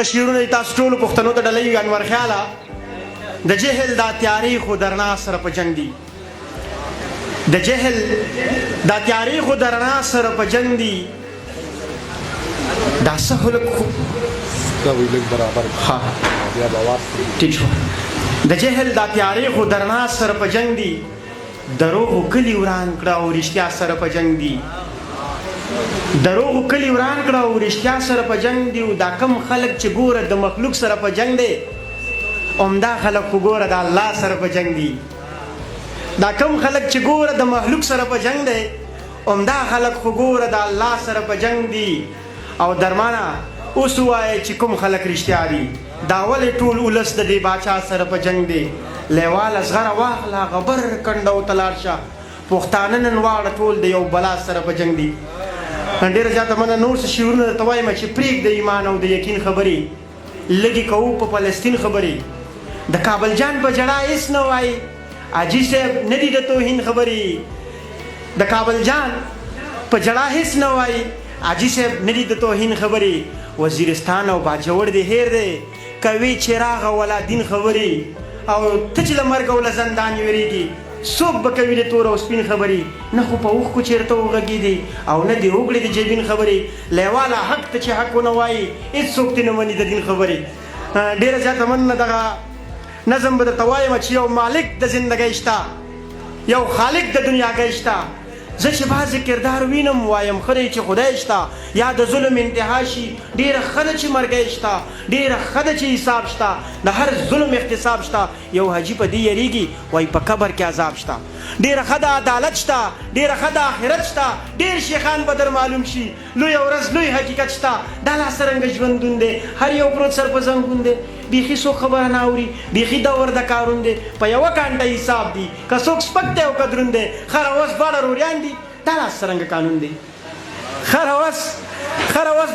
شیرونه تاسو ټول پښتنو ته ډلې انور خیاله د جهل دا تاریخ درنا سره په جنگ دي د جهل دا تاریخ درنا سره په جنگ دي دا سهل کو دا ویل برابر ها بیا باور ٹھیک شو د جهل دا تاریخ درنا سره په جنگ دي دروغ کلی وران کړه او رښتیا سره په جنگ دي دروغ کلی وران کړه او رښتیا سره په جنگ دی او دا کم خلک چې ګوره د مخلوق سره په جنگ دی عمده خلک خو ګوره د الله سره په جنگ دی دا کم خلک چې ګوره د مخلوق سره په جنگ دی عمده خلک خو ګوره د الله سره په جنگ دی او درمانه اوس وایي چې کوم خلک رښتیا دي دا ولې ټول ولس د دې باچا سره په جنگ دی لیوال اصغره واخله غبر کنډو تلاړ شه پښتانه نن واړه ټول د یو بلا سره په جنگ دی ډېر زیاته مننه نور څه شعرونه درته وایم چې پرېږده ایمان او د یقین خبرې لږې کوو په فلسطین خبرې د کابل جان په جړه هېڅ نه وایي حاجي صاحب نه دي د توهین خبرې د کابل جان په جړه هېڅ نه وایي حاجي صاحب نه دي د توهین خبرې وزیرستان او باجوړ دې هیر دی کوي چې راغه ولا دین خبرې او ته چې له مرګه وله زندان ویرېږي څوک به کوي د تور او سپین خبرې نه خو په اوښکو چېرته وغږېدي او نه دې وکړې د جبین خبرې لیواله حق ته چې حق ونه وایي هېڅوک دې نه مني د دین خبرې ډېره زیاته مننه دغه نظم به درته وایم چې یو مالک د زندګۍ شته یو خالق د دنیاګۍ شته زه چې بعضې کردار وینم وایم ښه دی چې خدای شته یا د ظلم انتها شي ډېره ښه ده چې مرګی شته ډېره ښه ده چې حساب شته د هر ظلم احتساب شته یو حاجي په دې یریږي وایي په قبر کې عذاب شته ډېره ښه ده عدالت شته ډېره ښه ده آخرت شته ډېر شیخان به در معلوم شي لوی ورځ لوی حقیقت شته دا لا څرنګه ژوندون دی هر یو پروت سر په زنګون دی بیخي څوک خبره نه اوري بیخي دور د کارون دی په یوه کانټه حساب دی که څوک سپک دی او که دروند دی خر اوس دواړه روریان دي دا لا څرنګه قانون دی خر اوس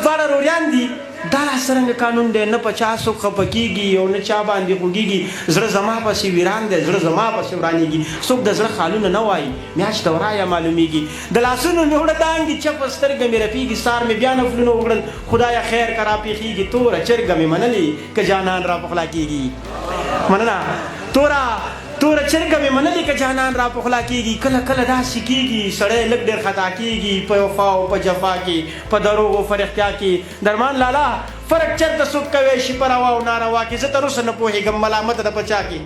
دواړه روریان دي دا لا څرنګه قانون دی نه په چا څوک خفه کېږي او نه چا باندې خوږېږي زړه زما پسې ویران دی زړه زما پسې ورانېږي څوک د زړه خالونه نه وایي میاشت ورایه معلومیږي د لاسونو مې وړه دانګي چپه سترګه مې رپېږي سار مې بیا نفلونه وکړل خدایه خیر که راپېښېږي توره چرګه مې منلې که جانان راپخلا کېږي مننه توره چرګه مې منلې که جانان راپخلا کېږي کله کله داسې کېږي سړی لږ ډېر خطا کېږي په وفا او په جفا کې په دروغ او فرښتیا کې درمان لالا فرق چېرته څوک کوی شي په روا او ناروا کې زه تر اوسه نه پوهېږم ملامته ده په چا کې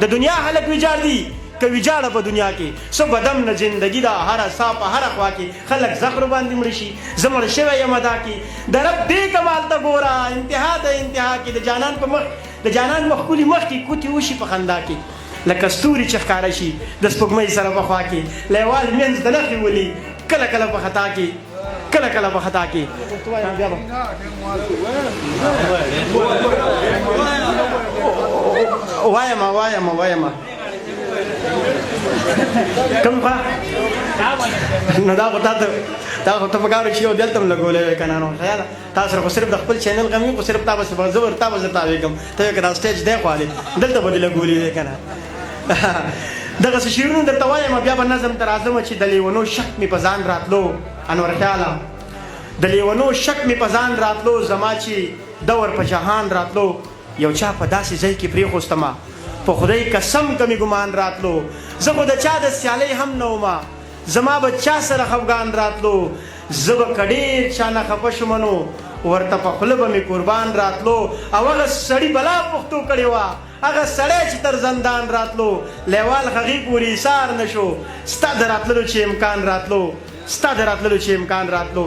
د دنیا خلک ویجاړ دي که ویجاړه په دنیا کې څه بدم نه زندګي ده هره سا په هره خوا کې خلک زخر باندې مړه شي زه مړ شوی یم ادا کې د رب دې کمال ته ګوره انتها د انتها کې د جانان مخ کولي مخ کې کوتې وشي په خندا کې لکه ستوري چې ښکاره شي د سپوږمۍ سره په خوا کې لیوال منځ د نښې ولي کله کله په خطا کې وایم کوم خوا نو دا خو ته په کارو چې یو دلته م لګولی وی که نه نو خیاله تا سره خو صرف د خپل چینل غم وي خو صرف تا به زه تاوېږم ته وایې که دا سټیج دی خوالې دلته به دې لګولي وی که نه دغسې شعرونه درته وایم بیا به نظم ته راځم چې د لیونو شک مې په ځان راتلو انور خیاله د لیونو شک مې په ځان راتلو زما چې دور په جهان راتلو یو چا په داسې ځای کې پرېښوستمه په خدای قسم که مې ګمان راتلو زه خو د چا د سیالۍ هم نه ومه زما به چا سره خفګان راتلو زه به که ډېر چا نه خفه شومه نو ورته په خوله به مې قربان راتلو او هغه سړي بلا پښتو کړې وه هغه سړی چې تر زندان راتلو لیوال هغې پورې ایثار نه شو ستا د راتللو چې امکان راتلو